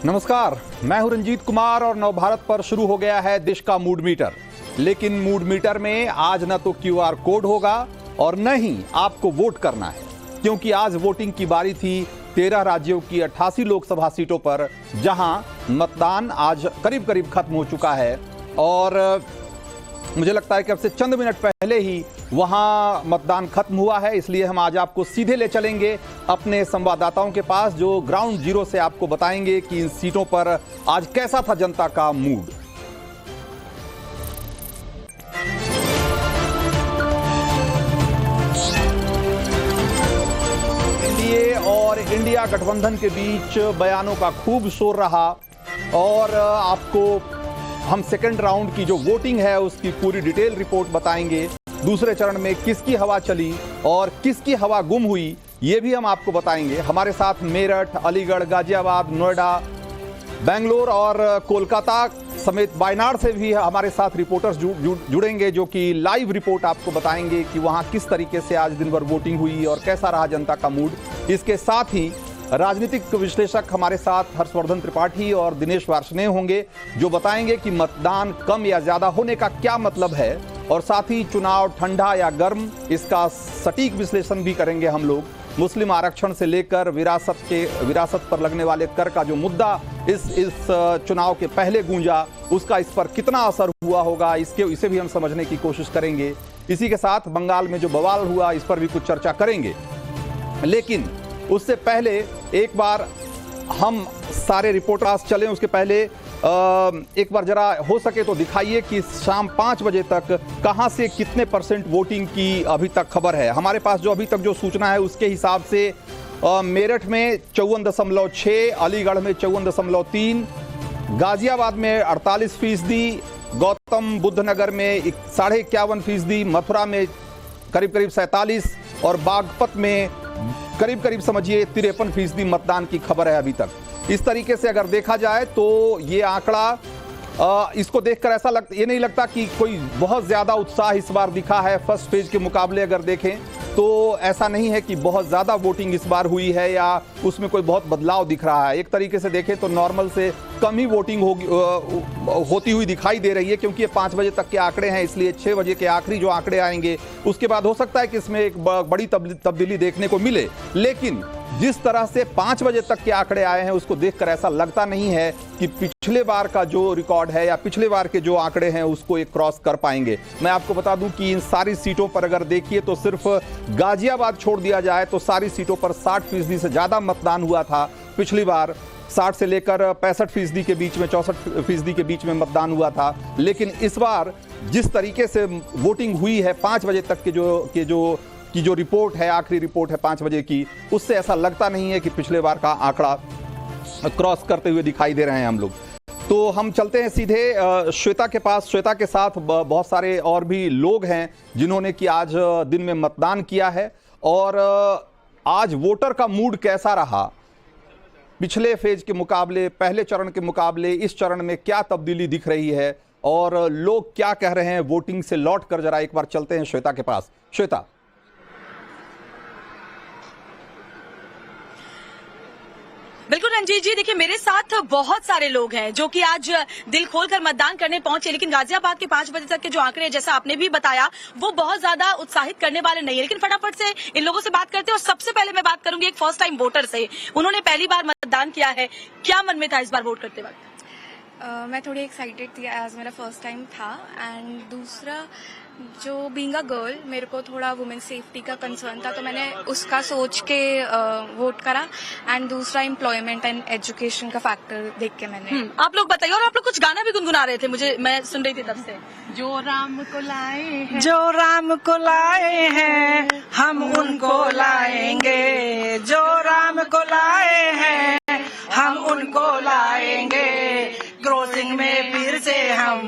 नमस्कार, मैं हूं रंजीत कुमार और नवभारत पर शुरू हो गया है देश का मूड मीटर। लेकिन मूड मीटर में आज न तो क्यूआर कोड होगा और न ही आपको वोट करना है, क्योंकि आज वोटिंग की बारी थी 13 राज्यों की 88 लोकसभा सीटों पर, जहां मतदान आज करीब करीब खत्म हो चुका है। और मुझे लगता है कि अब से चंद मिनट पहले ही वहां मतदान खत्म हुआ है, इसलिए हम आज आपको सीधे ले चलेंगे अपने संवाददाताओं के पास, जो ग्राउंड जीरो से आपको बताएंगे कि इन सीटों पर आज कैसा था जनता का मूड। एनडीए और इंडिया गठबंधन के बीच बयानों का खूब शोर रहा और आपको हम सेकंड राउंड की जो वोटिंग है उसकी पूरी डिटेल रिपोर्ट बताएंगे। दूसरे चरण में किसकी हवा चली और किसकी हवा गुम हुई, ये भी हम आपको बताएंगे। हमारे साथ मेरठ, अलीगढ़, गाजियाबाद, नोएडा, बेंगलोर और कोलकाता समेत वायनाड से भी हमारे साथ रिपोर्टर्स जुड़ेंगे, जो कि लाइव रिपोर्ट आपको बताएंगे कि वहां किस तरीके से आज दिन भर वोटिंग हुई और कैसा रहा जनता का मूड। इसके साथ ही राजनीतिक विश्लेषक हमारे साथ हर्षवर्धन त्रिपाठी और दिनेश वार्ष्णेय होंगे, जो बताएंगे कि मतदान कम या ज्यादा होने का क्या मतलब है, और साथ ही चुनाव ठंडा या गर्म, इसका सटीक विश्लेषण भी करेंगे हम लोग। मुस्लिम आरक्षण से लेकर विरासत पर लगने वाले कर का जो मुद्दा इस चुनाव के पहले गूंजा, उसका इस पर कितना असर हुआ होगा, इसे भी हम समझने की कोशिश करेंगे। इसी के साथ बंगाल में जो बवाल हुआ, इस पर भी कुछ चर्चा करेंगे। लेकिन उससे पहले एक बार हम सारे रिपोर्टर्स चलें, उसके पहले एक बार जरा हो सके तो दिखाइए कि शाम 5 बजे तक कहां से कितने % वोटिंग की अभी तक खबर है। हमारे पास जो अभी तक जो सूचना है उसके हिसाब से मेरठ में 54.6, अलीगढ़ में 54.3, गाजियाबाद में 48%, गौतम बुद्ध नगर में 51.5%, मथुरा में करीब 47% और बागपत में करीब समझिए 53% मतदान की खबर है अभी तक। इस तरीके से अगर देखा जाए तो ये आंकड़ा, इसको देखकर ऐसा ये नहीं लगता कि कोई बहुत ज्यादा उत्साह इस बार दिखा है। फर्स्ट फेज के मुकाबले अगर देखें तो ऐसा नहीं है कि बहुत ज्यादा वोटिंग इस बार हुई है या उसमें कोई बहुत बदलाव दिख रहा है। एक तरीके से देखें तो नॉर्मल से कम ही वोटिंग होती हुई दिखाई दे रही है, क्योंकि ये 5 बजे तक के आंकड़े हैं, इसलिए 6 बजे के आखिरी जो आंकड़े आएंगे उसके बाद हो सकता है कि इसमें एक बड़ी तब्दीली देखने को मिले। लेकिन जिस तरह से 5 बजे तक के आंकड़े आए हैं उसको देखकर ऐसा लगता नहीं है कि पिछले बार का जो रिकॉर्ड है या पिछले बार के जो आंकड़े हैं उसको एक क्रॉस कर पाएंगे। मैं आपको बता दूं कि इन सारी सीटों पर अगर देखिए तो सिर्फ गाजियाबाद छोड़ दिया जाए तो सारी सीटों पर 60% से ज्यादा मतदान हुआ था। पिछली बार 60 से लेकर 65% के बीच में, 64% के बीच में मतदान हुआ था। लेकिन इस बार जिस तरीके से वोटिंग हुई है 5 बजे तक की जो रिपोर्ट है, आखिरी रिपोर्ट है 5 बजे की, उससे ऐसा लगता नहीं है कि पिछले बार का आंकड़ा क्रॉस करते हुए दिखाई दे रहे हैं हम लोग। तो हम चलते हैं सीधे श्वेता के पास। श्वेता के साथ बहुत सारे और भी लोग हैं जिन्होंने कि आज दिन में मतदान किया है, और आज वोटर का मूड कैसा रहा, पिछले फेज के मुकाबले, पहले चरण के मुकाबले इस चरण में क्या तब्दीली दिख रही है और लोग क्या कह रहे हैं वोटिंग से लौट कर। जरा एक बार चलते हैं श्वेता के पास। श्वेता। बिल्कुल रंजीत जी, देखिए मेरे साथ बहुत सारे लोग हैं जो कि आज दिल खोलकर मतदान करने पहुंचे, लेकिन गाजियाबाद के 5 बजे तक के जो आंकड़े जैसा आपने भी बताया वो बहुत ज्यादा उत्साहित करने वाले नहीं है। लेकिन फटाफट से इन लोगों से बात करते हैं, और सबसे पहले मैं बात करूंगी एक फर्स्ट टाइम वोटर से। उन्होंने पहली बार मतदान किया है, क्या मन में था इस बार वोट करते वक्त? मैं थोड़ी एक्साइटेड थी, एज मेरा फर्स्ट टाइम था। एंड दूसरा, जो बीइंग अ गर्ल, मेरे को थोड़ा वुमेन सेफ्टी का कंसर्न था, तो मैंने उसका सोच के वोट करा। एंड दूसरा, एम्प्लॉयमेंट एंड एजुकेशन का फैक्टर देख के मैंने। आप लोग बताइए, और आप लोग कुछ गाना भी गुनगुना रहे थे, मैं सुन रही थी तब से। जो राम को लाए हैं, जो राम को लाए हैं, हम उनको लाएंगे। जो राम को लाए हैं, हम उनको लाएंगे। क्रॉसिंग में फिर से हम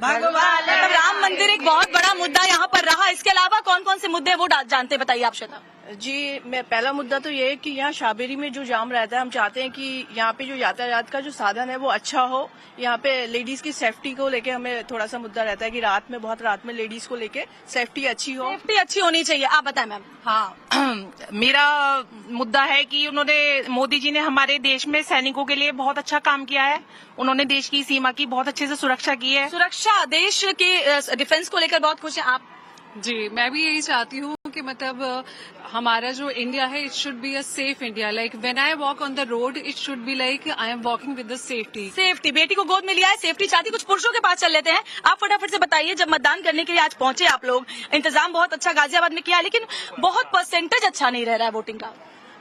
भगवान। राम मंदिर एक बहुत बड़ा मुद्दा यहाँ पर रहा, इसके अलावा कौन कौन से मुद्दे वो जानते, बताइए आप श्वेता। जी, मैं पहला मुद्दा तो ये है कि यहाँ शाबेरी में जो जाम रहता है, हम चाहते हैं कि यहाँ पे जो यातायात का जो साधन है वो अच्छा हो। यहाँ पे लेडीज की सेफ्टी को लेके हमें थोड़ा सा मुद्दा रहता है कि रात में लेडीज को लेके सेफ्टी अच्छी हो। सेफ्टी अच्छी होनी चाहिए, आप बताएं मैम। हाँ मेरा मुद्दा है कि मोदी जी ने हमारे देश में सैनिकों के लिए बहुत अच्छा काम किया है। उन्होंने देश की सीमा की बहुत अच्छे से सुरक्षा की है। सुरक्षा, देश के डिफेंस को लेकर बहुत खुश हैं आप। जी, मैं भी यही चाहती हूँ कि मतलब हमारा जो इंडिया है, it should be a safe India. Like when I walk on the road, it should be like I am walking with the safety. बेटी को गोद में लिया है, सेफ्टी चाहती। कुछ पुरुषों के पास चल लेते हैं। आप फटाफट से बताइए, जब मतदान करने के लिए आज पहुंचे आप लोग, इंतजाम बहुत अच्छा गाजियाबाद में किया है, लेकिन बहुत परसेंटेज अच्छा नहीं रह रहा है वोटिंग का।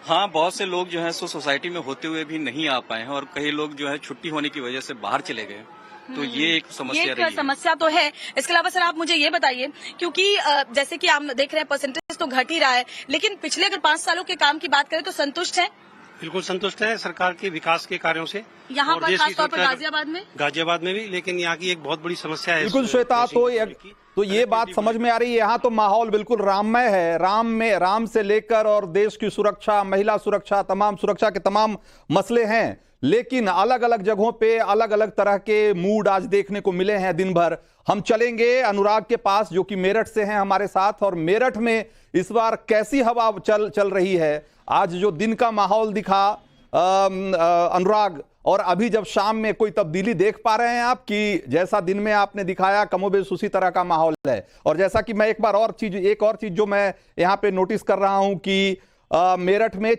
हाँ, बहुत से लोग जो है सो सोसाइटी में होते हुए भी नहीं आ पाए हैं और कई लोग जो है छुट्टी होने की वजह से बाहर चले गए। तो ये एक समस्या रही है। समस्या तो है। इसके अलावा सर आप मुझे ये बताइए, क्योंकि जैसे कि आप देख रहे हैं परसेंटेज तो घट ही रहा है, लेकिन पिछले अगर 5 सालों के काम की बात करें तो संतुष्ट हैं? बिल्कुल संतुष्ट है सरकार के विकास के कार्यों से। यहाँ पर खासतौर पर गाजियाबाद में भी, लेकिन यहाँ की एक बहुत बड़ी समस्या है। बिल्कुल श्वेता, तो ये बात समझ में आ रही है। यहाँ तो माहौल बिल्कुल राममय है। राम से लेकर और देश की सुरक्षा, महिला सुरक्षा, तमाम सुरक्षा के तमाम मसले हैं, लेकिन अलग अलग जगहों पे अलग अलग तरह के मूड आज देखने को मिले हैं दिन भर। हम चलेंगे अनुराग के पास, जो कि मेरठ से हैं हमारे साथ, और मेरठ में इस बार कैसी हवा चल रही है। आज जो दिन का माहौल दिखा अनुराग, और अभी जब शाम में कोई तब्दीली देख पा रहे हैं आप कि जैसा दिन में आपने दिखाया कमोबेश उसी तरह का माहौल है? और जैसा कि मैं एक और चीज जो मैं यहाँ पे नोटिस कर रहा हूं कि मेरठ में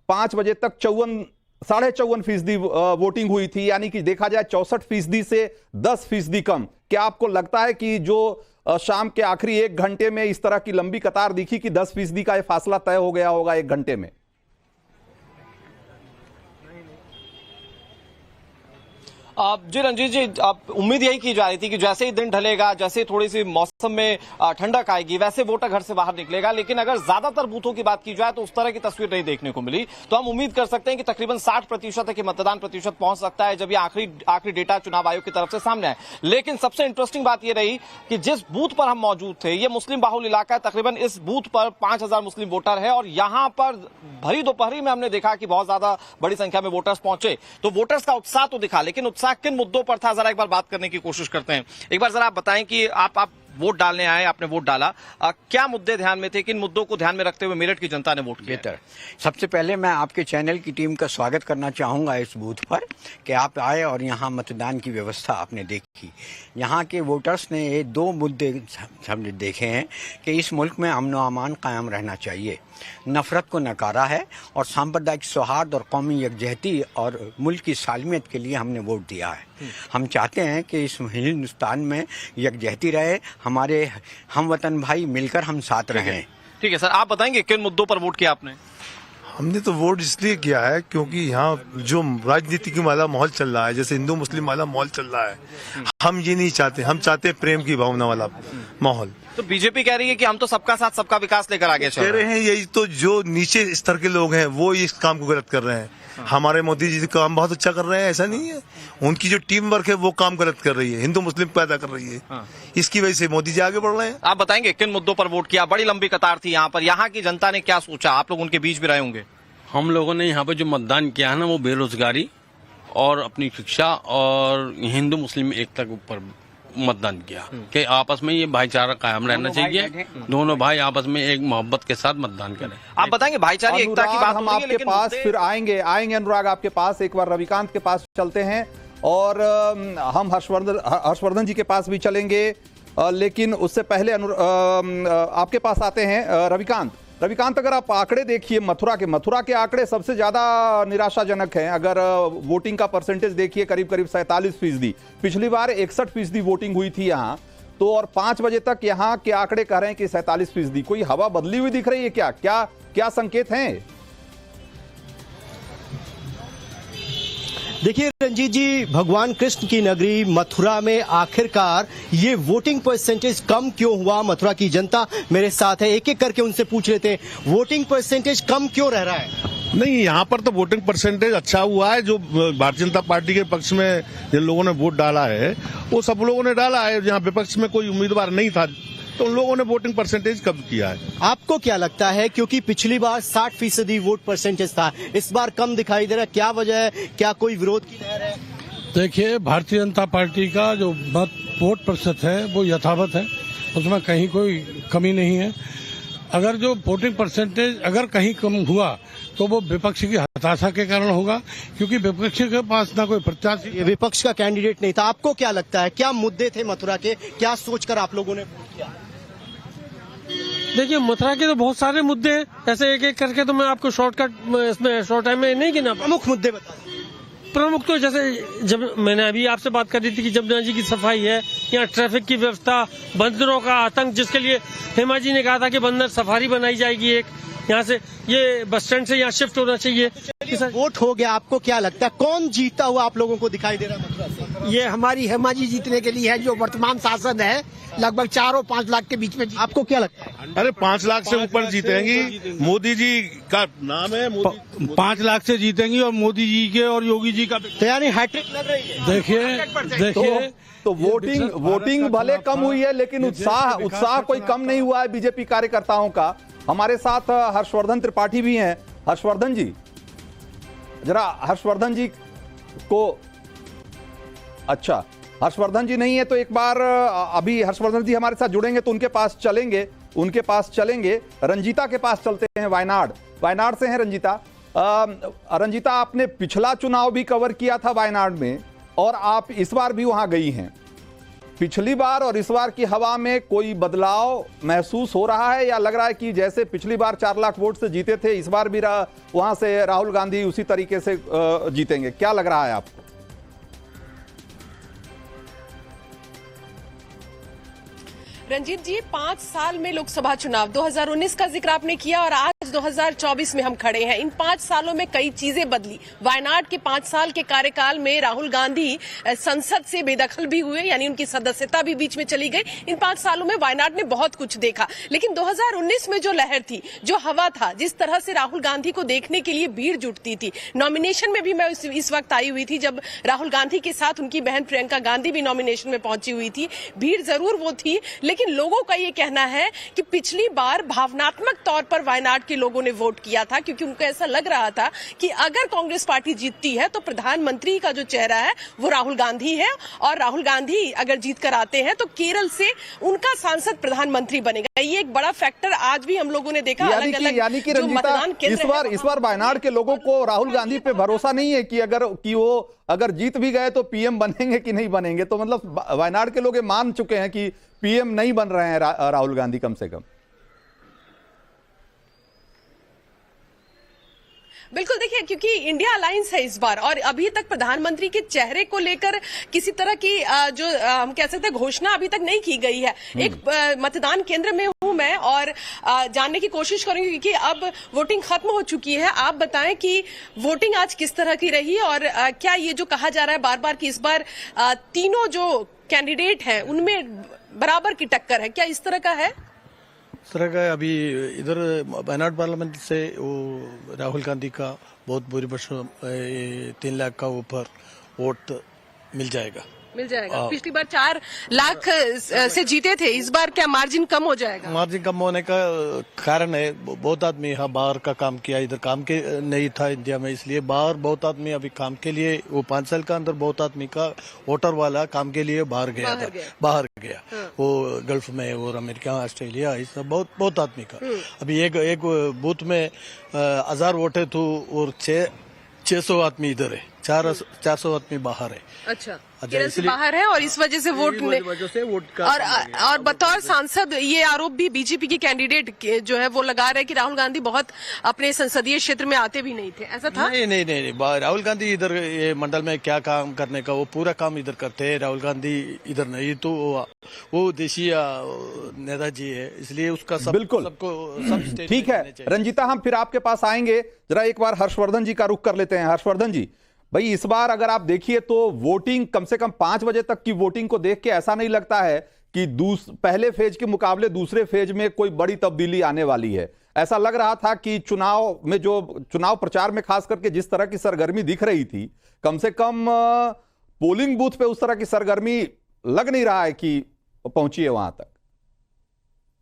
5 बजे तक 54.5% वोटिंग हुई थी, यानी कि देखा जाए 64% से 10% कम। क्या आपको लगता है कि जो शाम के आखिरी 1 घंटे में इस तरह की लंबी कतार दिखी कि 10% का यह फासला तय हो गया होगा 1 घंटे में? जी रंजीत जी, उम्मीद यही की जा रही थी कि जैसे ही दिन ढलेगा, जैसे थोड़ी सी मौसम में ठंडक आएगी, वैसे वोटर घर से बाहर निकलेगा। लेकिन अगर ज्यादातर बूथों की बात की जाए तो उस तरह की तस्वीर नहीं देखने को मिली। तो हम उम्मीद कर सकते हैं कि तकरीबन 60% तक मतदान प्रतिशत पहुंच सकता है जब ये आखिरी डेटा चुनाव आयोग की तरफ से सामने आए। लेकिन सबसे इंटरेस्टिंग बात यह रही कि जिस बूथ पर हम मौजूद थे, ये मुस्लिम बाहुल इलाका है। तकरीबन इस बूथ पर 5000 मुस्लिम वोटर है और यहाँ पर भरी दोपहरी में हमने देखा कि बहुत ज्यादा बड़ी संख्या में वोटर्स पहुंचे। तो वोटर्स का उत्साह तो दिखा, लेकिन उत्साह किन मुद्दों पर था, जरा एक बार बात करने की कोशिश करते हैं। एक बार जरा आप बताएं कि आप वोट डालने आए, आपने वोट डाला, क्या मुद्दे ध्यान में थे, किन मुद्दों को ध्यान में रखते हुए मेरठ की जनता ने वोट किया? सबसे पहले मैं आपके चैनल की टीम का स्वागत करना चाहूँगा इस बूथ पर कि आप आए और यहाँ मतदान की व्यवस्था आपने देखी। यहाँ के वोटर्स ने ये 2 मुद्दे हमने देखे हैं कि इस मुल्क में अमन व अमान कायम रहना चाहिए, नफरत को नकारा है, और सांप्रदायिक सौहार्द और कौमी यकजहती और मुल्क की सालमियत के लिए हमने वोट दिया है। हम चाहते हैं कि इस हिंदुस्तान में यकजहती रहे, हमारे हमवतन भाई मिलकर हम साथ रहें। ठीक है सर, आप बताएंगे किन मुद्दों पर वोट किया आपने? हमने तो वोट इसलिए किया है क्योंकि यहाँ जो राजनीति की वाला माहौल चल रहा है, जैसे हिंदू मुस्लिम वाला माहौल चल रहा है, हम ये नहीं चाहते। हम चाहते हैं प्रेम की भावना वाला माहौल। तो बीजेपी कह रही है कि हम तो सबका साथ सबका विकास लेकर आगे चल रहे हैं। यही तो जो नीचे स्तर के लोग हैं वो इस काम को गलत कर रहे हैं। हमारे मोदी जी काम बहुत अच्छा कर रहे हैं, ऐसा नहीं है। उनकी जो टीम वर्क है वो काम गलत कर रही है, हिंदू मुस्लिम पैदा कर रही है। इसकी वजह से मोदी जी आगे बढ़ रहे हैं। आप बताएंगे किन मुद्दों पर वोट किया? बड़ी लंबी कतार थी यहाँ पर, यहाँ की जनता ने क्या सोचा? आप लोग उनके बीच भी रहे होंगे। हम लोगों ने यहाँ पर जो मतदान किया है ना, वो बेरोजगारी और अपनी शिक्षा और हिंदू मुस्लिम एकता के ऊपर मतदान किया कि आपस में ये भाईचारा कायम रहना चाहिए, दोनों भाई आपस में एक मोहब्बत के साथ मतदान करें। आप बताएंगे भाईचारे एकता की बात हम आपके पास फिर आएंगे अनुराग आपके पास। एक बार रविकांत के पास चलते हैं और हम हर्षवर्धन जी के पास भी चलेंगे, लेकिन उससे पहले आपके पास आते हैं रविकांत, अगर आप आंकड़े देखिए मथुरा के आंकड़े सबसे ज्यादा निराशाजनक हैं। अगर वोटिंग का परसेंटेज देखिए करीब 47%। पिछली बार 61% वोटिंग हुई थी यहाँ तो, और 5 बजे तक यहाँ के आंकड़े कह रहे हैं कि 47%। कोई हवा बदली हुई दिख रही है क्या संकेत हैं? देखिए रंजीत जी, भगवान कृष्ण की नगरी मथुरा में आखिरकार ये वोटिंग परसेंटेज कम क्यों हुआ? मथुरा की जनता मेरे साथ है, एक एक करके उनसे पूछ लेते हैं, वोटिंग परसेंटेज कम क्यों रह रहा है? नहीं, यहाँ पर तो वोटिंग परसेंटेज अच्छा हुआ है। जो भारतीय जनता पार्टी के पक्ष में जिन लोगों ने वोट डाला है वो सब लोगों ने डाला है। जहाँ विपक्ष में कोई उम्मीदवार नहीं था तो उन लोगों ने वोटिंग परसेंटेज कम किया है। आपको क्या लगता है, क्योंकि पिछली बार 60% वोट परसेंटेज था, इस बार कम दिखाई दे रहा है, क्या वजह है, क्या कोई विरोध की लहर है? देखिए, भारतीय जनता पार्टी का जो वोट प्रतिशत है वो यथावत है, उसमें कहीं कोई कमी नहीं है। अगर जो वोटिंग परसेंटेज अगर कहीं कम हुआ तो वो विपक्ष की हताशा के कारण होगा, क्योंकि विपक्ष के पास ना कोई प्रत्याशी, विपक्ष का कैंडिडेट नहीं था। आपको क्या लगता है, क्या मुद्दे थे मथुरा के, क्या सोचकर आप लोगों ने वोट किया? देखिए, मथुरा के तो बहुत सारे मुद्दे हैं, ऐसे एक एक करके तो मैं आपको शॉर्टकट इसमें शॉर्ट टाइम में नहीं गिना। प्रमुख मुद्दे बता। प्रमुख तो जैसे जब मैंने अभी आपसे बात कर रही थी कि जमुना जी की सफाई है, यहाँ ट्रैफिक की व्यवस्था, बंदरों का आतंक, जिसके लिए हेमा जी ने कहा था कि बंदर सफारी बनाई जाएगी एक, यहाँ से ये बस स्टैंड से यहाँ शिफ्ट होना चाहिए। वोट हो गया, आपको क्या लगता है कौन जीता हुआ आप लोगों को दिखाई दे रहा है मथुरा से? ये हमारी हेमा जी जीतने के लिए है, जो वर्तमान सांसद है, लगभग 4 और 5 लाख के बीच में। आपको क्या लगता है? अरे 5 लाख से ऊपर जीतेंगी। मोदी जी का नाम है, 5 लाख से जीतेंगी, और मोदी जी के और योगी जी का तो यानी हैट्रिक लग रही है। देखिए तो वोटिंग भले कम हुई है, लेकिन उत्साह कोई कम नहीं हुआ है बीजेपी कार्यकर्ताओं का। हमारे साथ हर्षवर्धन त्रिपाठी भी हैं। हर्षवर्धन जी, जरा हर्षवर्धन जी को, अच्छा हर्षवर्धन जी नहीं है तो एक बार अभी हर्षवर्धन जी हमारे साथ जुड़ेंगे तो उनके पास चलेंगे। रंजीता के पास चलते हैं। वायनाड से हैं रंजीता। रंजीता, आपने पिछला चुनाव भी कवर किया था वायनाड में, और आप इस बार भी वहां गई हैं। पिछली बार और इस बार की हवा में कोई बदलाव महसूस हो रहा है, या लग रहा है कि जैसे पिछली बार 4 लाख वोट से जीते थे, इस बार भी वहां से राहुल गांधी उसी तरीके से जीतेंगे? क्या लग रहा है आपको? रंजीत जी, 5 साल में लोकसभा चुनाव, 2019 का जिक्र आपने किया और आज 2024 में हम खड़े हैं। इन 5 सालों में कई चीजें बदली। वायनाड के 5 साल के कार्यकाल में राहुल गांधी संसद से बेदखल भी हुए, यानी उनकी सदस्यता भी बीच में चली गई। इन 5 सालों में वायनाड ने बहुत कुछ देखा, लेकिन 2019 में जो लहर थी, जो हवा था, जिस तरह से राहुल गांधी को देखने के लिए भीड़ जुटती थी, नॉमिनेशन में भी मैं इस वक्त आई हुई थी जब राहुल गांधी के साथ उनकी बहन प्रियंका गांधी भी नॉमिनेशन में पहुंची हुई थी। भीड़ जरूर वो थी, लेकिन लोगों का ये कहना है कि पिछली बार भावनात्मक तौर पर वायनाड के लोगों ने वोट किया था, क्योंकि उनको ऐसा लग रहा था कि अगर कांग्रेस पार्टी जीतती है तो प्रधानमंत्री का जो चेहरा है वो राहुल गांधी है, और राहुल गांधी अगर जीत कर आते हैं तो केरल से उनका सांसद प्रधानमंत्री बनेगा। ये एक बड़ा फैक्टर आज भी हम लोगों ने देखा। यानी कि रंजीता, इस बार वायनाड के लोगों को राहुल गांधी पे भरोसा नहीं है कि वो अगर जीत भी गए तो पीएम बनेंगे कि नहीं बनेंगे। तो मतलब वायनाड के लोग मान चुके हैं कि पीएम नहीं बन रहे हैं राहुल गांधी कम से कम। बिल्कुल, देखिए, क्योंकि इंडिया अलायंस है इस बार, और अभी तक प्रधानमंत्री के चेहरे को लेकर किसी तरह की जो हम कह सकते हैं घोषणा अभी तक नहीं की गई है। एक मतदान केंद्र में हूं मैं और जानने की कोशिश करूंगी, क्योंकि अब वोटिंग खत्म हो चुकी है। आप बताएं कि वोटिंग आज किस तरह की रही, और क्या ये जो कहा जा रहा है बार बार कि इस बार तीनों जो कैंडिडेट हैं उनमें बराबर की टक्कर है, क्या इस तरह का है? इस तरह का अभी इधर वायनाड पार्लियामेंट से वो राहुल गांधी का बहुत बुरी वर्ष 3 लाख का ऊपर वोट मिल जाएगा। पिछली बार 4 लाख से जीते थे, इस बार क्या मार्जिन कम हो जाएगा? मार्जिन कम होने का कारण है बहुत आदमी यहाँ बाहर का काम किया, इधर काम के नहीं था इंडिया में, इसलिए बाहर बहुत आदमी अभी काम के लिए, वो 5 साल का अंदर बहुत आदमी का वोटर वाला काम के लिए बाहर गया। हाँ। वो गल्फ में और अमेरिका, ऑस्ट्रेलिया, इस बहुत आदमी का। अभी एक बूथ में 1000 वोटे तो और 600 आदमी इधर है, 400 आदमी बाहर है। अच्छा, केरल से बाहर है और इस वजह से वोट और बतौर सांसद ये आरोप भी बीजेपी के कैंडिडेट जो है वो लगा रहे कि राहुल गांधी बहुत अपने संसदीय क्षेत्र में आते भी नहीं थे, ऐसा था? नहीं, राहुल गांधी इधर ये मंडल में क्या काम करने का, वो पूरा काम इधर करते हैं। राहुल गांधी इधर नहीं, तो वो देशीय नेताजी है, इसलिए उसका बिल्कुल सबको ठीक है। रंजीता, हम फिर आपके पास आएंगे, जरा एक बार हर्षवर्धन जी का रुख कर लेते हैं। हर्षवर्धन जी, भाई इस बार अगर आप देखिए तो वोटिंग कम से कम 5 बजे तक की वोटिंग को देख के ऐसा नहीं लगता है कि पहले फेज के मुकाबले दूसरे फेज में कोई बड़ी तब्दीली आने वाली है। ऐसा लग रहा था कि चुनाव में, जो चुनाव प्रचार में खास करके जिस तरह की सरगर्मी दिख रही थी, कम से कम पोलिंग बूथ पे उस तरह की सरगर्मी लग नहीं रहा है कि पहुंची है वहां तक।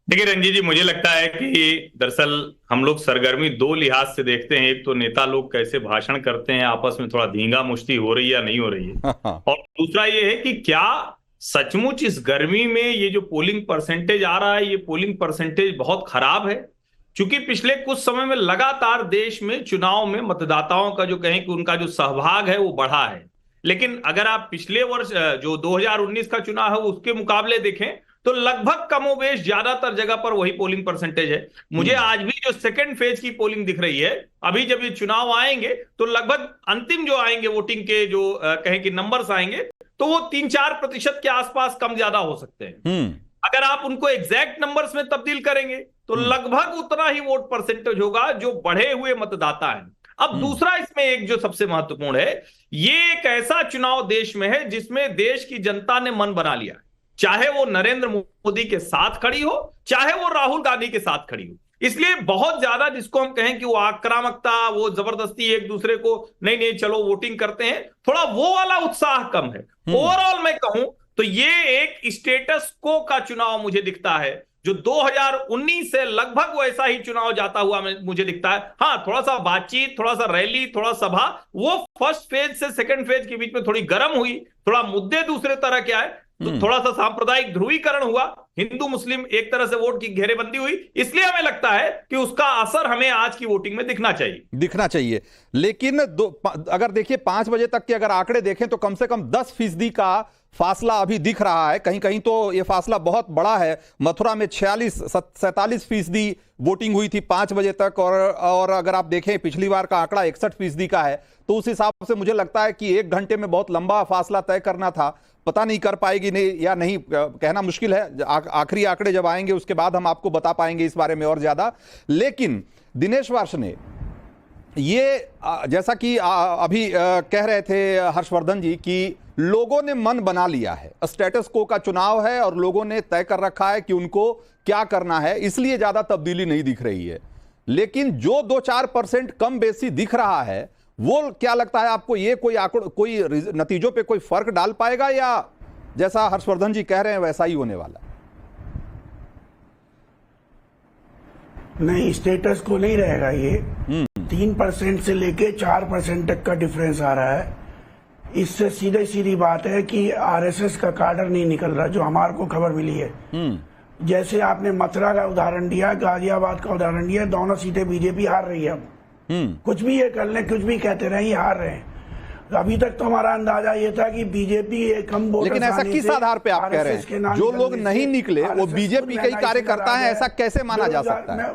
देखिए रंजीत जी, मुझे लगता है कि दरअसल हम लोग सरगर्मी दो लिहाज से देखते हैं। एक तो नेता लोग कैसे भाषण करते हैं, आपस में थोड़ा धींगा मुश्ती हो रही है या नहीं हो रही है, और दूसरा ये है कि क्या सचमुच इस गर्मी में ये जो पोलिंग परसेंटेज आ रहा है, ये पोलिंग परसेंटेज बहुत खराब है। क्योंकि पिछले कुछ समय में लगातार देश में चुनाव में मतदाताओं का जो कहें कि उनका जो सहभाग है वो बढ़ा है, लेकिन अगर आप पिछले वर्ष जो 2019 का चुनाव है उसके मुकाबले देखें तो लगभग कमोबेश ज्यादातर जगह पर वही पोलिंग परसेंटेज है। मुझे आज भी जो सेकंड फेज की पोलिंग दिख रही है, अभी जब ये चुनाव आएंगे तो लगभग अंतिम जो आएंगे वोटिंग के जो कहें कि नंबर्स आएंगे तो वो 3-4% के आसपास कम ज्यादा हो सकते हैं। अगर आप उनको एग्जैक्ट नंबर्स में तब्दील करेंगे तो लगभग उतना ही वोट परसेंटेज होगा जो बढ़े हुए मतदाता हैं। अब दूसरा इसमें एक जो सबसे महत्वपूर्ण है, ये एक ऐसा चुनाव देश में है जिसमें देश की जनता ने मन बना लिया, चाहे वो नरेंद्र मोदी के साथ खड़ी हो, चाहे वो राहुल गांधी के साथ खड़ी हो। इसलिए बहुत ज्यादा जिसको हम कहें कि वो आक्रामकता, वो जबरदस्ती एक दूसरे को नहीं चलो वोटिंग करते हैं, थोड़ा वो वाला उत्साह कम है। ओवरऑल मैं कहूं तो ये एक स्टेटस को का चुनाव मुझे दिखता है, जो 2019 से लगभग वैसा ही चुनाव जाता हुआ मुझे दिखता है। हाँ, थोड़ा सा बातचीत, थोड़ा सा रैली, थोड़ा सभा, वो फर्स्ट फेज से सेकंड फेज के बीच में थोड़ी गर्म हुई, थोड़ा मुद्दे दूसरे तरह के आए, तो थोड़ा सा सांप्रदायिक ध्रुवीकरण हुआ, हिंदू मुस्लिम एक तरह से वोट की घेरेबंदी हुई। इसलिए हमें लगता है कि उसका असर हमें आज की वोटिंग में दिखना चाहिए। लेकिन अगर देखिए 5 बजे तक के अगर आंकड़े देखें तो कम से कम 10% का फासला अभी दिख रहा है। कहीं कहीं तो यह फासला बहुत बड़ा है। मथुरा में 46-47% वोटिंग हुई थी 5 बजे तक, और अगर आप देखें पिछली बार का आंकड़ा 61% का है, तो उस हिसाब से मुझे लगता है कि 1 घंटे में बहुत लंबा फासला तय करना था। पता नहीं कर पाएगी नहीं या नहीं, कहना मुश्किल है। आखिरी आंकड़े जब आएंगे उसके बाद हम आपको बता पाएंगे इस बारे में और ज्यादा। लेकिन दिनेश वार्ष्णेय, ये जैसा कि अभी कह रहे थे हर्षवर्धन जी कि लोगों ने मन बना लिया है, स्टेटस को का चुनाव है और लोगों ने तय कर रखा है कि उनको क्या करना है, इसलिए ज्यादा तब्दीली नहीं दिख रही है। लेकिन जो 2-4% कम बेसी दिख रहा है, वो क्या लगता है आपको, ये कोई नतीजों पे कोई फर्क डाल पाएगा, या जैसा हर्षवर्धन जी कह रहे हैं वैसा ही होने वाला? नहीं, स्टेटस को नहीं रहेगा। ये 3% से लेके 4% तक का डिफरेंस आ रहा है। इससे सीधी बात है कि आरएसएस का काडर नहीं निकल रहा, जो हमारे को खबर मिली है। जैसे आपने मथुरा का उदाहरण दिया, गाजियाबाद का उदाहरण दिया, दोनों सीटें बीजेपी हार रही है। अब कुछ भी ये कर लें, कुछ भी कहते रहे, ये हार रहे हैं। अभी तक तो हमारा अंदाजा ये था कि बीजेपी कम वोट, लेकिन ऐसा किस आधार पे आप कह रहे हैं? जो लोग नहीं निकले वो बीजेपी के ही कार्यकर्ता हैं, ऐसा कैसे माना जा सकता है?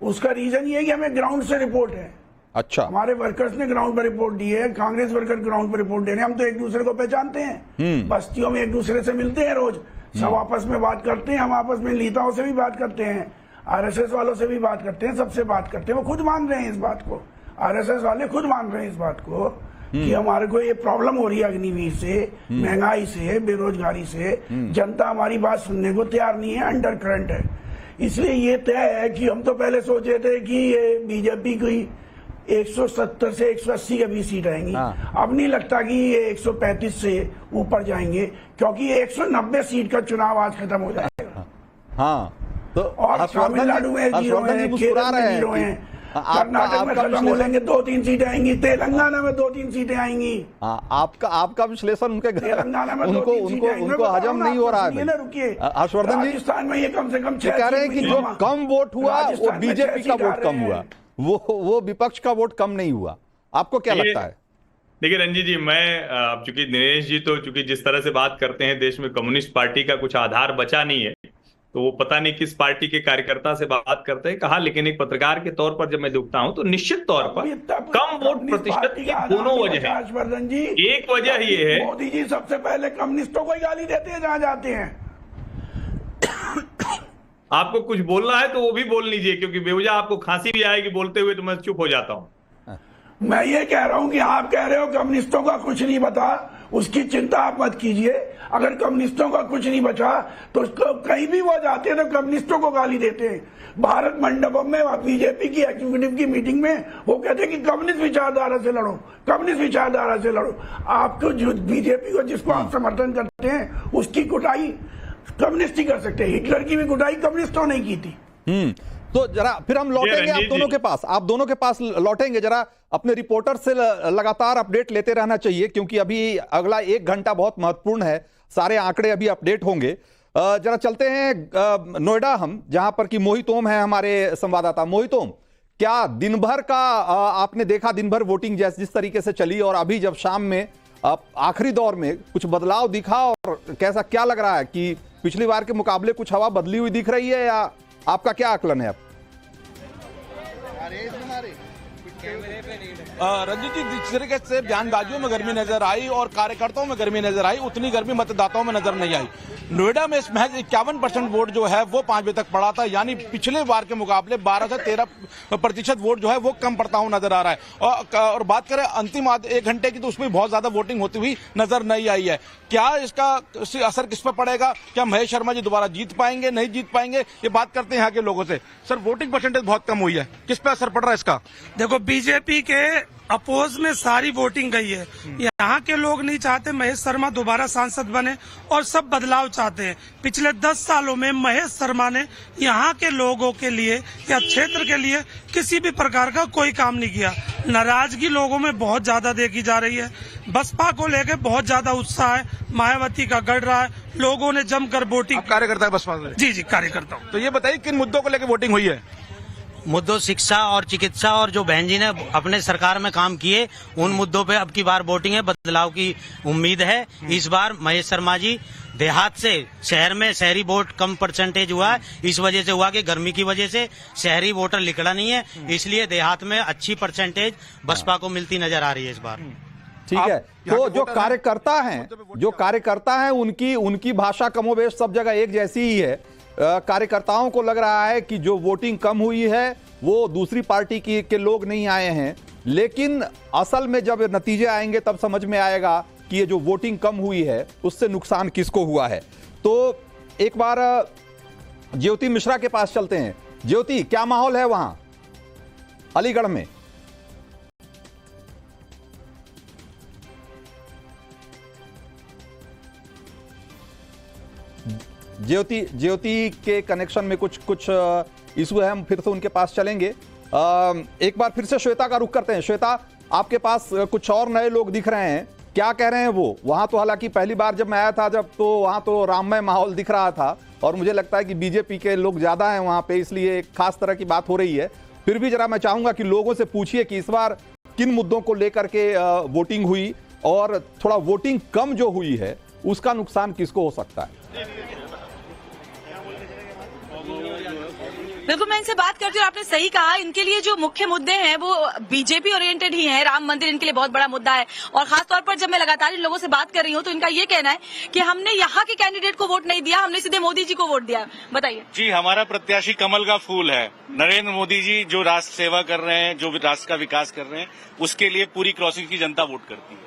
उसका रीजन ये है कि हमें ग्राउंड से रिपोर्ट है। अच्छा, हमारे वर्कर्स ने ग्राउंड पर रिपोर्ट दी है, कांग्रेस वर्कर ग्राउंड पर रिपोर्ट दे रहे हैं। हम तो एक दूसरे को पहचानते हैं, बस्तियों में एक दूसरे से मिलते हैं रोज, सब आपस में बात करते हैं। हम आपस में नेताओं से भी बात करते हैं, आरएसएस वालों से भी बात करते हैं, सबसे बात करते हैं। वो खुद मान रहे हैं इस बात को, आरएसएस वाले खुद मान रहे हैं इस बात को कि हमारे को ये प्रॉब्लम हो रही है अग्निवीर से, महंगाई से, बेरोजगारी से। जनता हमारी बात सुनने को तैयार नहीं है, अंडर करंट है। इसलिए ये तय है कि हम तो पहले सोच रहे थे कि ये बीजेपी की 170 से 180 के बीच सीट आएंगी। अब नहीं लगता कि ये 135 से ऊपर जाएंगे, क्योंकि 190 सीट का चुनाव आज खत्म हो जाएगा। हाँ, तो और तमिलनाडु में जीरो है, केरल में जीरो है, कर्नाटक में खत्म हो जाएंगे, 2-3 सीटें आएंगी, तेलंगाना में 2-3 सीटें आएंगी। आपका विश्लेषण तेलंगाना में उनको हजम नहीं हो रहा है। रुकिए, हर्षवर्धन जी, राजस्थान में ये कम से कम कह रहे हैं कि जो कम वोट हुआ वो बीजेपी का वोट कम हुआ, वो विपक्ष का वोट कम नहीं हुआ। आपको क्या लगता है? देखिए रंजीत जी, मैं चूंकि दिनेश जी तो चूंकि जिस तरह से बात करते हैं, देश में कम्युनिस्ट पार्टी का कुछ आधार बचा नहीं है, तो वो पता नहीं किस पार्टी के कार्यकर्ता से बात करते हैं कहा। लेकिन एक पत्रकार के तौर पर जब मैं देखता हूं तो निश्चित तौर पर कम वोट प्रतिशत की दोनों वजह है। हर्षवर्धन जी, एक वजह ये है, मोदी जी सबसे पहले कम्युनिस्टों को ही गाली देते हैं जहां जाते हैं। आपको कुछ बोलना है तो वो भी बोल लीजिए, क्योंकि बेवजह आपको खांसी भी आएगी बोलते हुए तो मैं चुप हो जाता हूं। मैं ये कह रहा हूं कि आप कह रहे हो कम्युनिस्टों का कुछ नहीं पता, उसकी चिंता आप मत कीजिए। अगर कम्युनिस्टों का कुछ नहीं बचा तो कहीं भी वो जाते हैं तो कम्युनिस्टों को गाली देते हैं। भारत मंडपम में बीजेपी की एग्जीक्यूटिव की मीटिंग में वो कहते हैं कि कम्युनिस्ट विचारधारा से लड़ो, कम्युनिस्ट विचारधारा से लड़ो। आपको जो बीजेपी को जिसको आप समर्थन करते हैं उसकी कुटाई कम्युनिस्ट ही कर सकते हैं। हिटलर की भी कुटाई कम्युनिस्टों ने की थी। तो जरा फिर हम लौटेंगे आप दोनों के पास लौटेंगे। जरा अपने रिपोर्टर से लगातार अपडेट लेते रहना चाहिए, क्योंकि अभी अगला 1 घंटा बहुत महत्वपूर्ण है। सारे आंकड़े अभी अपडेट होंगे। जरा चलते हैं नोएडा हम, जहां पर कि मोहित ओम है हमारे संवाददाता। मोहित ओम, क्या दिन भर का आपने देखा, दिन भर वोटिंग जिस तरीके से चली, और अभी जब शाम में आखिरी दौर में कुछ बदलाव दिखा, और कैसा क्या लग रहा है कि पिछली बार के मुकाबले कुछ हवा बदली हुई दिख रही है, या आपका क्या आकलन है अब? रंजीत जी, जिस तरीके से बयानबाजियों में गर्मी नजर आई और कार्यकर्ताओं में गर्मी नजर आई, उतनी गर्मी मतदाताओं में नजर नहीं आई। नोएडा में इस महज 51% वोट जो है वो 5 बजे तक पड़ा था, यानी पिछले बार के मुकाबले 12 से 13% वोट जो है वो कम पड़ता हुआ नजर आ रहा है। और बात करें अंतिम 1 घंटे की, तो उसमें बहुत ज्यादा वोटिंग होती हुई नजर नहीं आई है। क्या इसका असर किस पर पड़ेगा? क्या महेश शर्मा जी दोबारा जीत पाएंगे, नहीं जीत पाएंगे? ये बात करते हैं यहाँ के लोगों से। सर, वोटिंग परसेंटेज बहुत कम हुई है, किस पे असर पड़ रहा है इसका? देखो, बीजेपी के अपोज में सारी वोटिंग गई है। यहाँ के लोग नहीं चाहते महेश शर्मा दोबारा सांसद बने, और सब बदलाव चाहते हैं। पिछले 10 सालों में महेश शर्मा ने यहाँ के लोगों के लिए या क्षेत्र के लिए किसी भी प्रकार का कोई काम नहीं किया। नाराजगी लोगों में बहुत ज्यादा देखी जा रही है। बसपा को लेकर बहुत ज्यादा उत्साह है, मायावती का गढ़ रहा है, लोगों ने जमकर वोटिंग। कार्यकर्ता है बसपा से? जी, कार्यकर्ता हूँ। तो ये बताइए किन मुद्दों को लेकर वोटिंग हुई है? मुद्दों शिक्षा और चिकित्सा, और जो बहन जी ने अपने सरकार में काम किए उन मुद्दों पे अब की बार वोटिंग है। बदलाव की उम्मीद है। इस बार महेश शर्मा जी देहात से शहर में शहरी वोट कम परसेंटेज हुआ है, इस वजह से हुआ कि गर्मी की वजह से शहरी वोटर निकला नहीं है, इसलिए देहात में अच्छी परसेंटेज बसपा को मिलती नजर आ रही है इस बार। ठीक है, तो जो कार्यकर्ता हैं उनकी भाषा कमोबेश सब जगह एक जैसी ही है। कार्यकर्ताओं को लग रहा है कि जो वोटिंग कम हुई है वो दूसरी पार्टी के लोग नहीं आए हैं, लेकिन असल में जब नतीजे आएंगे तब समझ में आएगा कि ये जो वोटिंग कम हुई है उससे नुकसान किसको हुआ है। तो एक बार ज्योति मिश्रा के पास चलते हैं। ज्योति, क्या माहौल है वहां अलीगढ़ में? ज्योति के कनेक्शन में कुछ इशू है, हम फिर से उनके पास चलेंगे। एक बार फिर से श्वेता का रुख करते हैं। श्वेता, आपके पास कुछ और नए लोग दिख रहे हैं, क्या कह रहे हैं वो? वहां तो हालांकि पहली बार जब मैं आया था तो वहां तो राममय माहौल दिख रहा था, और मुझे लगता है कि बीजेपी के लोग ज्यादा हैं वहां पे, इसलिए एक खास तरह की बात हो रही है। फिर भी जरा मैं चाहूंगा कि लोगों से पूछिए कि इस बार किन मुद्दों को लेकर के वोटिंग हुई, और थोड़ा वोटिंग कम जो हुई है उसका नुकसान किसको हो सकता है? बिल्कुल, मैं इनसे बात करती हूँ। आपने सही कहा, इनके लिए जो मुख्य मुद्दे हैं वो बीजेपी ओरिएंटेड ही हैं। राम मंदिर इनके लिए बहुत बड़ा मुद्दा है, और खासतौर पर जब मैं लगातार इन लोगों से बात कर रही हूँ तो इनका ये कहना है कि हमने यहाँ के कैंडिडेट को वोट नहीं दिया, हमने सीधे मोदी जी को वोट दिया। बताइए। जी, हमारा प्रत्याशी कमल का फूल है। नरेंद्र मोदी जी जो राष्ट्र सेवा कर रहे हैं, जो राष्ट्र का विकास कर रहे हैं, उसके लिए पूरी क्रॉसिंग की जनता वोट करती है।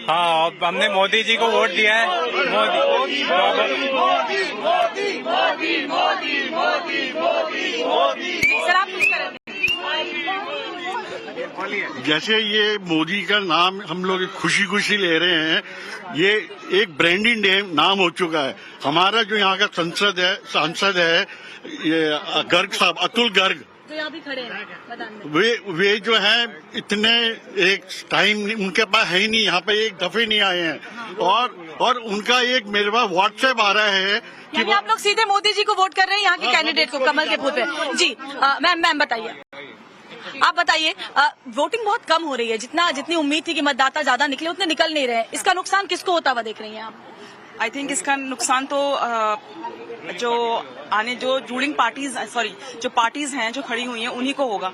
हाँ, हमने मोदी जी को वोट दिया है। सर, आप कुछ करें। जैसे ये मोदी का नाम हम लोग खुशी खुशी ले रहे हैं, ये एक ब्रांडिंग नाम हो चुका है। हमारा जो यहाँ का सांसद है ये गर्ग साहब, अतुल गर्ग, तो यहाँ भी खड़े हैं वे जो है इतने एक टाइम उनके पास है ही नहीं, यहाँ पे एक दफे नहीं आए हैं। और उनका एक मेरे पास व्हाट्सएप आ रहा है कि आप लोग सीधे मोदी जी को वोट कर रहे हैं, यहाँ के कैंडिडेट को, कमल के बूथ पे। जी मैम बताइए, आप बताइए। वोटिंग बहुत कम हो रही है, जितनी उम्मीद थी कि मतदाता ज्यादा निकले उतने निकल नहीं रहे। इसका नुकसान किसको होता हुआ देख रही हैं आप? आई थिंक इसका नुकसान तो जो रूलिंग पार्टीज, जो पार्टीज हैं जो खड़ी हुई हैं उन्हीं को होगा,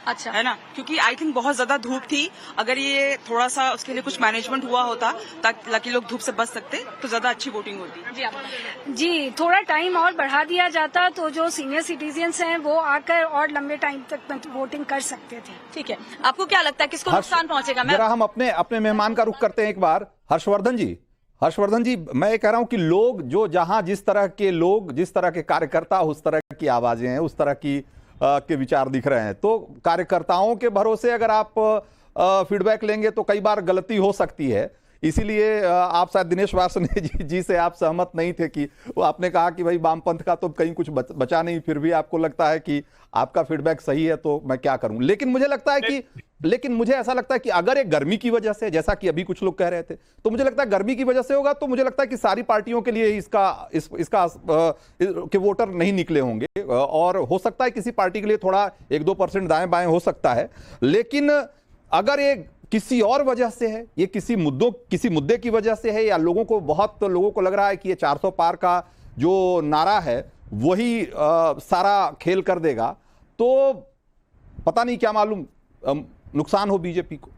अच्छा है ना, क्योंकि आई थिंक बहुत ज्यादा धूप थी। अगर ये थोड़ा सा उसके लिए कुछ मैनेजमेंट हुआ होता ताकि लोग धूप से बच सकते तो ज्यादा अच्छी वोटिंग होती। जी, थोड़ा टाइम और बढ़ा दिया जाता तो जो सीनियर सिटीजन्स हैं वो आकर और लंबे टाइम तक वोटिंग कर सकते थे। ठीक है, आपको क्या लगता है किसको नुकसान पहुंचेगा? जरा हम अपने मेहमान का रुख करते हैं एक बार। हर्षवर्धन जी, मैं ये कह रहा हूं कि लोग जो जहां जिस तरह के लोग, जिस तरह के कार्यकर्ता, उस तरह की आवाजें हैं, उस तरह की के विचार दिख रहे हैं, तो कार्यकर्ताओं के भरोसे अगर आप फीडबैक लेंगे तो कई बार गलती हो सकती है। इसीलिए आप शायद दिनेश वार्ष्णेय जी से आप सहमत नहीं थे कि वो आपने कहा कि भाई वामपंथ का तो कहीं कुछ बचा नहीं, फिर भी आपको लगता है कि आपका फीडबैक सही है तो मैं क्या करूं। लेकिन मुझे ऐसा लगता है कि अगर एक गर्मी की वजह से, जैसा कि अभी कुछ लोग कह रहे थे, तो मुझे लगता है गर्मी की वजह से होगा, तो मुझे लगता है कि सारी पार्टियों के लिए इसका के वोटर नहीं निकले होंगे, और हो सकता है किसी पार्टी के लिए थोड़ा 1-2% दाएं बाएं हो सकता है। लेकिन अगर ये किसी और वजह से है, ये किसी मुद्दे की वजह से है, या बहुत लोगों को लग रहा है कि ये 400 पार का जो नारा है वही सारा खेल कर देगा, तो पता नहीं, क्या मालूम नुकसान हो बीजेपी को।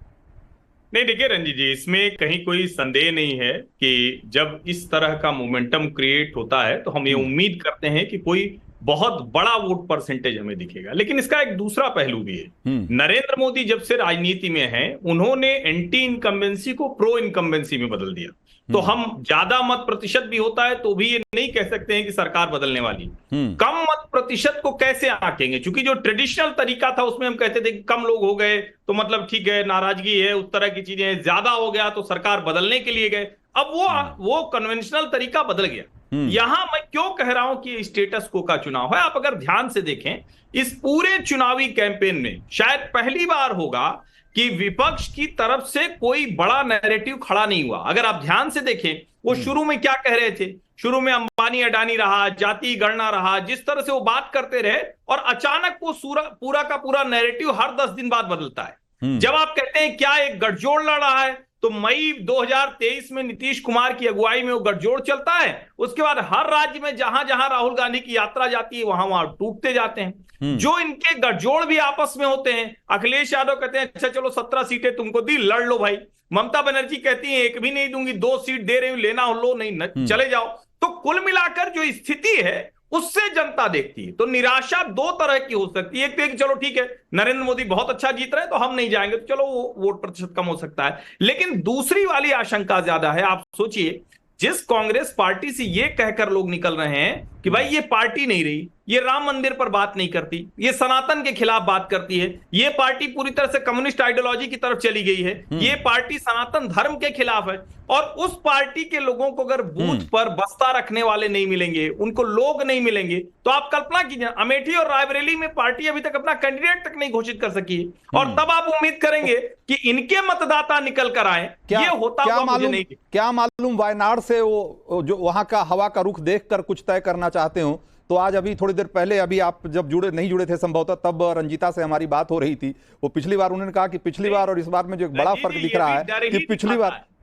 नहीं, देखिए रंजीत जी, इसमें कहीं कोई संदेह नहीं है कि जब इस तरह का मोमेंटम क्रिएट होता है तो हम ये उम्मीद करते हैं कि कोई बहुत बड़ा वोट परसेंटेज हमें दिखेगा। लेकिन इसका एक दूसरा पहलू भी है। नरेंद्र मोदी जब से राजनीति में हैं, उन्होंने एंटी इनकम्बेंसी को प्रो इनकम्बेंसी में बदल दिया। तो हम ज्यादा मत प्रतिशत भी होता है तो भी ये नहीं कह सकते हैं कि सरकार बदलने वाली। कम मत प्रतिशत को कैसे आंकेंगे? क्योंकि जो ट्रेडिशनल तरीका था उसमें हम कहते थे कि कम लोग हो गए तो मतलब ठीक है, नाराजगी है, उस तरह की चीजें, ज्यादा हो गया तो सरकार बदलने के लिए गए। अब वो कन्वेंशनल तरीका बदल गया। यहां मैं क्यों कह रहा हूं कि स्टेटस को का चुनाव है, आप अगर ध्यान से देखें इस पूरे चुनावी कैंपेन में शायद पहली बार होगा कि विपक्ष की तरफ से कोई बड़ा नैरेटिव खड़ा नहीं हुआ। अगर आप ध्यान से देखें, वो शुरू में क्या कह रहे थे? शुरू में अंबानी अडानी रहा, जाति गणना रहा, जिस तरह से वो बात करते रहे, और अचानक वो पूरा का पूरा नैरेटिव हर 10 दिन बाद बदलता है। जब आप कहते हैं क्या एक गठजोड़ लड़ रहा है, तो मई 2023 में नीतीश कुमार की अगुवाई में वो गठजोड़ चलता है। उसके बाद हर राज्य में जहां जहां राहुल गांधी की यात्रा जाती है वहां टूटते जाते हैं। जो इनके गठजोड़ भी आपस में होते हैं, अखिलेश यादव कहते हैं अच्छा चलो 17 सीटें तुमको दी, लड़ लो भाई। ममता बनर्जी कहती है एक भी नहीं दूंगी, 2 सीट दे रही हूं, लेना हो लो, नहीं चले जाओ। तो कुल मिलाकर जो स्थिति है उससे जनता देखती है। तो निराशा 2 तरह की हो सकती है। एक तो कि चलो ठीक है, नरेंद्र मोदी बहुत अच्छा जीत रहे हैं तो हम नहीं जाएंगे, तो चलो वो वोट प्रतिशत कम हो सकता है। लेकिन दूसरी वाली आशंका ज्यादा है। आप सोचिए, जिस कांग्रेस पार्टी से ये कहकर लोग निकल रहे हैं कि भाई ये पार्टी नहीं रही, ये राम मंदिर पर बात नहीं करती, ये सनातन के खिलाफ बात करती है, ये पार्टी पूरी तरह से कम्युनिस्ट आइडियोलॉजी की तरफ चली गई है, ये पार्टी सनातन धर्म के खिलाफ है, और उस पार्टी के लोगों को अगर बूथ पर बस्ता रखने वाले नहीं मिलेंगे, उनको लोग नहीं मिलेंगे, तो आप कल्पना कीजिए अमेठी और रायबरेली में पार्टी अभी तक अपना कैंडिडेट तक नहीं घोषित कर सकी है, और तब आप उम्मीद करेंगे कि इनके मतदाता निकल कर आए। ये होता हुआ मुझे नहीं। क्या मालूम वायनाड से वो जो वहां का हवा का रुख देखकर कुछ तय करना चाहते हो। तो आज अभी थोड़ी देर पहले, अभी आप जब नहीं जुड़े थे संभवतः, तब रंजीता से हमारी बात हो रही थी। वो पिछली बार उन्होंने कहा कि पिछली बार और इस बार में जो एक बड़ा फर्क दिख रहा है कि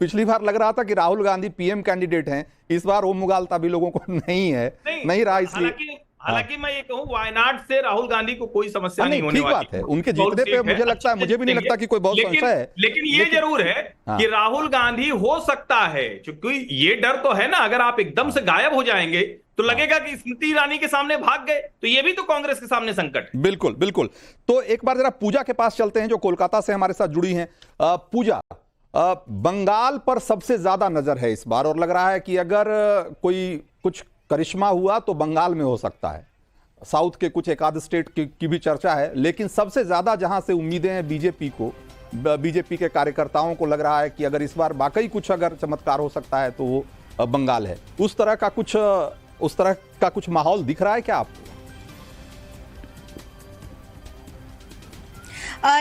पिछली बार लग रहा था कि राहुल गांधी पीएम कैंडिडेट हैं, इस बार वो मुगालता भी लोगों को नहीं रहा। इसलिए हालांकि मैं ये कहूं, वायनाड से राहुल गांधी को कोई समस्या नहीं होने वाली। बात है, उनके जीतने पे मुझे लगता है, मुझे भी नहीं लगता कि कोई बहुत संशय है। लेकिन ये जरूर है कि राहुल गांधी हो सकता है, क्योंकि ये डर तो है ना, अगर आप एकदम से गायब हो जाएंगे तो लगेगा कि स्मृति ईरानी के सामने भाग गए, तो ये भी तो कांग्रेस के सामने संकट है। बिल्कुल बिल्कुल। तो एक बार जरा पूजा के पास चलते हैं, जो कोलकाता से हमारे साथ जुड़ी हैं। पूजा, बंगाल पर सबसे ज्यादा नजर है इस बार, और लग रहा है कि अगर कोई कुछ करिश्मा हुआ तो बंगाल में हो सकता है। साउथ के कुछ एक आध स्टेट की भी चर्चा है, लेकिन सबसे ज्यादा जहां से उम्मीदें हैं बीजेपी के कार्यकर्ताओं को लग रहा है कि अगर इस बार वाकई कुछ अगर चमत्कार हो सकता है तो वो बंगाल है। उस तरह का कुछ माहौल दिख रहा है क्या आपको?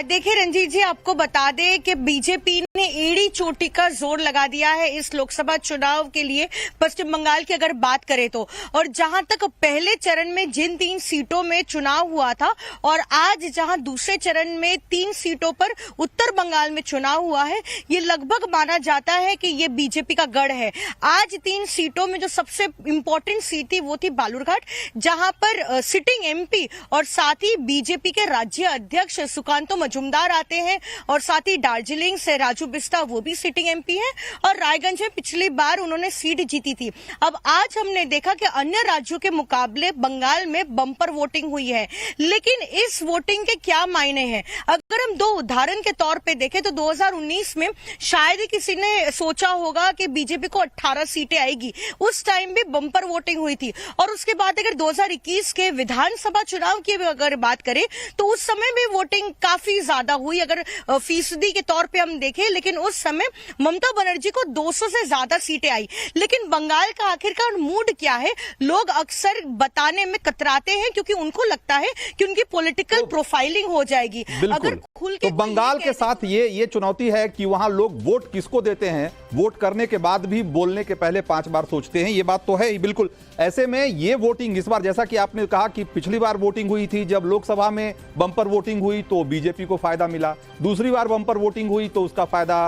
देखिए रंजीत जी, आपको बता दें कि बीजेपी ने एड़ी चोटी का जोर लगा दिया है इस लोकसभा चुनाव के लिए पश्चिम बंगाल की अगर बात करें तो। और जहां तक पहले चरण में जिन 3 सीटों में चुनाव हुआ था और आज जहां दूसरे चरण में 3 सीटों पर उत्तर बंगाल में चुनाव हुआ है, ये लगभग माना जाता है कि ये बीजेपी का गढ़ है। आज 3 सीटों में जो सबसे इंपॉर्टेंट सीट थी वो थी बालूरघाट, जहां पर सिटिंग एमपी और साथ ही बीजेपी के राज्य अध्यक्ष सुकांतो मजूमदार आते हैं और साथ ही दार्जिलिंग से राजू बिस्टा वो भी सिटिंग एमपी है और रायगंज में पिछली बार उन्होंने सीट जीती थी। अब आज हमने देखा कि अन्य राज्यों के मुकाबले बंगाल में बम्पर वोटिंग हुई है, लेकिन इस वोटिंग के क्या मायने हैं? अगर हम 2 उदाहरण के तौर पे देखें तो 2019 में शायद ही किसी ने सोचा होगा कि बीजेपी को 18 सीटें आएगी, उस टाइम भी बम्पर वोटिंग हुई थी। और उसके बाद अगर 2021 के विधानसभा चुनाव की अगर बात करें तो उस समय भी वोटिंग काफी ज्यादा हुई अगर फीसदी के तौर पे हम देखें, लेकिन उस समय ममता बनर्जी को 200 से ज्यादा सीटें आई। लेकिन बंगाल का आखिरकार मूड क्या है? लोग अक्सर बताने में कतराते हैं क्योंकि उनको लगता है कि उनकी पॉलिटिकल प्रोफाइलिंग हो जाएगी। अगर खुल के तो बंगाल के साथ ये चुनौती है कि वहां लोग वोट किसको देते हैं, वोट करने के बाद भी बोलने के पहले 5 बार सोचते हैं। ये बात तो है ही बिल्कुल। ऐसे में ये वोटिंग इस बार, जैसा कि आपने कहा कि पिछली बार वोटिंग हुई थी जब लोकसभा में बम्पर वोटिंग हुई तो बीजेपी को फायदा मिला, दूसरी बार बम्पर वोटिंग हुई तो उसका फायदा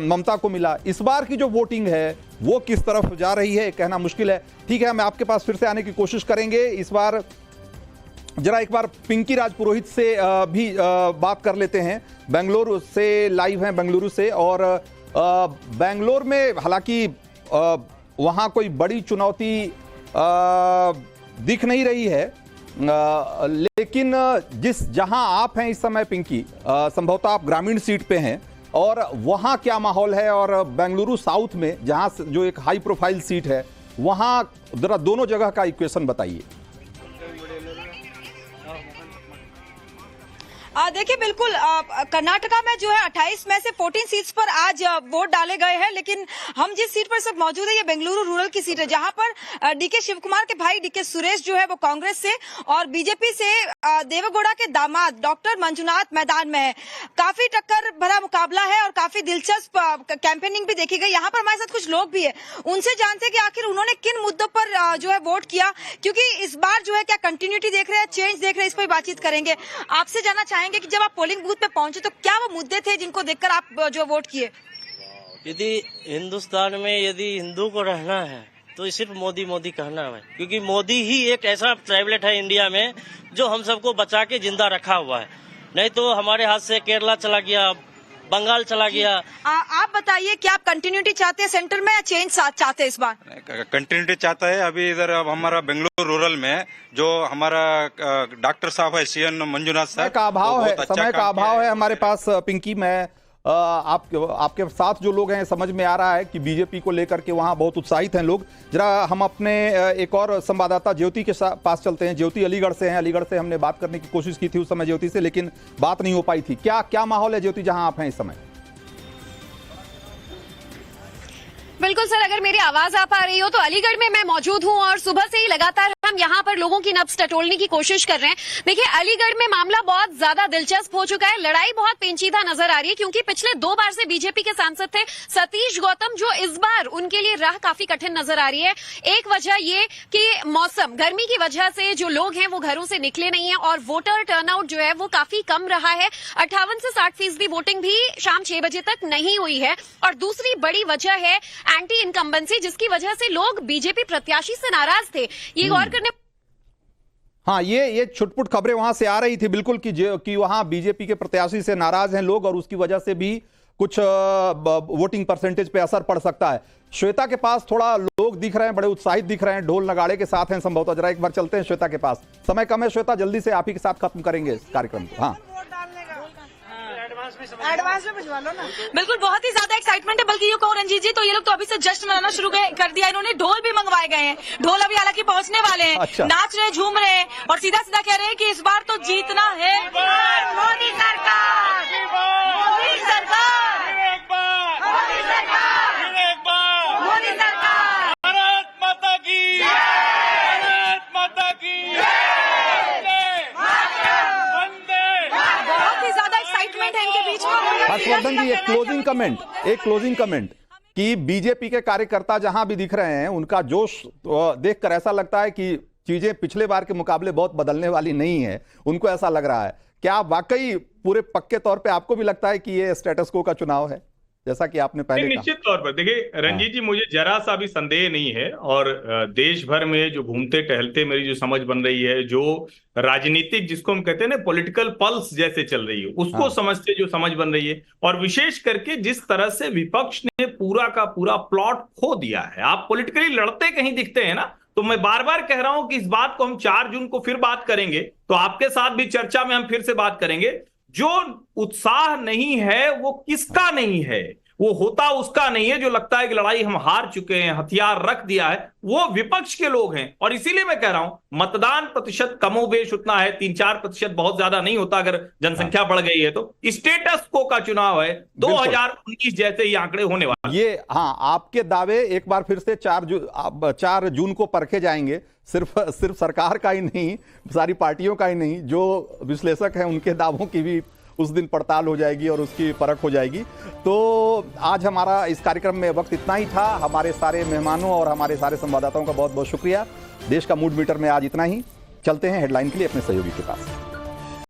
ममता को मिला। इस बार की जो वोटिंग है वो किस तरफ जा रही है कहना मुश्किल है। ठीक है, हम आपके पास फिर से आने की कोशिश करेंगे। इस बार जरा एक बार पिंकी राज पुरोहित से भी बात कर लेते हैं। बेंगलुरु से लाइव हैं, बेंगलुरु से। और बेंगलुरु में हालांकि वहां कोई बड़ी चुनौती दिख नहीं रही है, लेकिन जहां आप हैं इस समय पिंकी, संभवतः आप ग्रामीण सीट पे हैं, और वहां क्या माहौल है? और बेंगलुरु साउथ में जहां जो एक हाई प्रोफाइल सीट है वहां जरा दोनों जगह का इक्वेशन बताइए। देखिए बिल्कुल, कर्नाटका में जो है 28 में से 14 सीट्स पर आज वोट डाले गए हैं, लेकिन हम जिस सीट पर सब मौजूद है ये बेंगलुरु रूरल की सीट है, जहां पर डीके शिव कुमार के भाई डीके सुरेश जो है वो कांग्रेस से और बीजेपी से देवेगौड़ा के दामाद डॉक्टर मंजुनाथ मैदान में है। काफी टक्कर भरा मुकाबला है और काफी दिलचस्प कैंपेनिंग भी देखी गई। यहाँ पर हमारे साथ कुछ लोग भी है, उनसे जानते हैं कि आखिर उन्होंने किन मुद्दों पर जो है वोट किया, क्योंकि इस बार जो है क्या कंटिन्यूटी देख रहे हैं, चेंज देख रहे हैं, इस पर बातचीत करेंगे। आपसे जानना चाहेंगे कि जब आप पोलिंग बूथ पे पहुंचे तो क्या वो मुद्दे थे जिनको देखकर आप जो वोट किए? यदि हिंदुस्तान में यदि हिंदू को रहना है तो सिर्फ मोदी मोदी कहना है, क्योंकि मोदी ही एक ऐसा ट्राइबलेट है इंडिया में जो हम सबको बचा के जिंदा रखा हुआ है। नहीं तो हमारे हाथ से केरला चला गया, बंगाल चला गया। आप बताइए, क्या आप कंटिन्यूटी चाहते हैं सेंटर में या चेंज चाहते हैं इस बार? कंटिन्यूटी चाहता है। अभी इधर अब हमारा बेंगलुरु रूरल में जो हमारा डॉक्टर साहब है सीएन मंजुनाथ साहब, समय का अभाव है हमारे पास पिंकी। मैं आपके साथ जो लोग हैं समझ में आ रहा है कि बीजेपी को लेकर के वहां बहुत उत्साहित हैं लोग। जरा हम अपने एक और संवाददाता ज्योति के पास चलते हैं। ज्योति अलीगढ़ से हैं। अलीगढ़ से हमने बात करने की कोशिश की थी उस समय ज्योति से, लेकिन बात नहीं हो पाई थी। क्या माहौल है ज्योति जहां आप हैं इस समय? बिल्कुल सर, अगर मेरी आवाज आ पा रही हो तो अलीगढ़ में मैं मौजूद हूं और सुबह से ही लगातार हम यहाँ पर लोगों की नब्ज टटोलने की कोशिश कर रहे हैं। देखिए, अलीगढ़ में मामला बहुत ज्यादा दिलचस्प हो चुका है। लड़ाई बहुत पेचीदा नजर आ रही है क्योंकि पिछले 2 बार से बीजेपी के सांसद थे सतीश गौतम, जो इस बार उनके लिए राह काफी कठिन नजर आ रही है। एक वजह ये कि मौसम गर्मी की वजह से जो लोग हैं वो घरों से निकले नहीं है और वोटर टर्नआउट जो है वो काफी कम रहा है। 58 से 60% वोटिंग भी शाम 6 बजे तक नहीं हुई है। और दूसरी बड़ी वजह है एंटी इनकम्बेंसी, जिसकी वजह से लोग बीजेपी प्रत्याशी से नाराज थे। ये गौर करने हाँ, ये छुटपुट खबरें वहां से आ रही थी बिल्कुल कि वहां बीजेपी के प्रत्याशी से नाराज हैं लोग और उसकी वजह से भी कुछ वोटिंग परसेंटेज पे असर पड़ सकता है। श्वेता के पास थोड़ा लोग दिख रहे हैं, बड़े उत्साहित दिख रहे हैं, ढोल नगाड़े के साथ हैं संभवतः। जरा एक बार चलते हैं श्वेता के पास। समय कम है श्वेता, जल्दी से आप ही के साथ खत्म करेंगे इस कार्यक्रम को। हाँ, एडवांस में भिजवा लो ना। बिल्कुल, बहुत ही ज्यादा एक्साइटमेंट है। बल्कि ये कहो रंजीत जी, तो ये लोग तो अभी से जश्न मनाना शुरू कर दिया। इन्होंने ढोल भी मंगवाए गए हैं, ढोल अभी हालांकि पहुंचने वाले हैं। अच्छा। नाच रहे, झूम रहे हैं और सीधा सीधा कह रहे हैं कि इस बार तो जीतना है मोदी सरकार, मोदी सरकार, मोदी सरकार, मोदी सरकार, भारत माता की, भारत माता की। बहुत ही ज्यादा एक्साइटमेंट है इनके बीच में। हर्षवर्धन जी, एक क्लोजिंग कमेंट कि बीजेपी के कार्यकर्ता जहां भी दिख रहे हैं, उनका जोश देखकर ऐसा लगता है कि चीजें पिछले बार के मुकाबले बहुत बदलने वाली नहीं है। उनको ऐसा लग रहा है। क्या वाकई पूरे पक्के तौर पे आपको भी लगता है कि ये स्टेटस को का चुनाव है, जैसा कि आपने पहले कहा? निश्चित तौर पर देखिए रंजीत जी, मुझे जरा सा भी संदेह नहीं है। और देश भर में जो घूमते टहलते मेरी जो समझ बन रही है, जो राजनीतिक जिसको हम कहते हैं ना पॉलिटिकल पल्स जैसे चल रही है, उसको समझते जो समझ बन रही है, और विशेष करके जिस तरह से विपक्ष ने पूरा का पूरा प्लॉट खो दिया है। आप पॉलिटिकली लड़ते कहीं दिखते हैं ना, तो मैं बार बार कह रहा हूं कि इस बात को हम 4 जून को फिर बात करेंगे, तो आपके साथ भी चर्चा में हम फिर से बात करेंगे। जो उत्साह नहीं है वो किसका नहीं है, वो होता उसका नहीं है जो लगता है कि लड़ाई हम हार चुके हैं, हथियार रख दिया है, वो विपक्ष के लोग हैं। और इसीलिए मैं कह रहा हूं मतदान प्रतिशत कमोबेश उतना है, 3-4% बहुत ज्यादा नहीं होता अगर जनसंख्या बढ़ गई है तो। स्टेटस को का चुनाव है, 2019 जैसे ही आंकड़े होने वाले। ये आपके दावे एक बार फिर से 4 जून को परखे जाएंगे, सिर्फ सरकार का ही नहीं, सारी पार्टियों का ही नहीं, जो विश्लेषक हैं उनके दावों की भी उस दिन पड़ताल हो जाएगी और उसकी परख हो जाएगी। तो आज हमारा इस कार्यक्रम में वक्त इतना ही था। हमारे सारे मेहमानों और हमारे सारे संवाददाताओं का बहुत बहुत शुक्रिया। देश का मूड मीटर में आज इतना ही। चलते हैं हेडलाइन के लिए अपने सहयोगी के पास।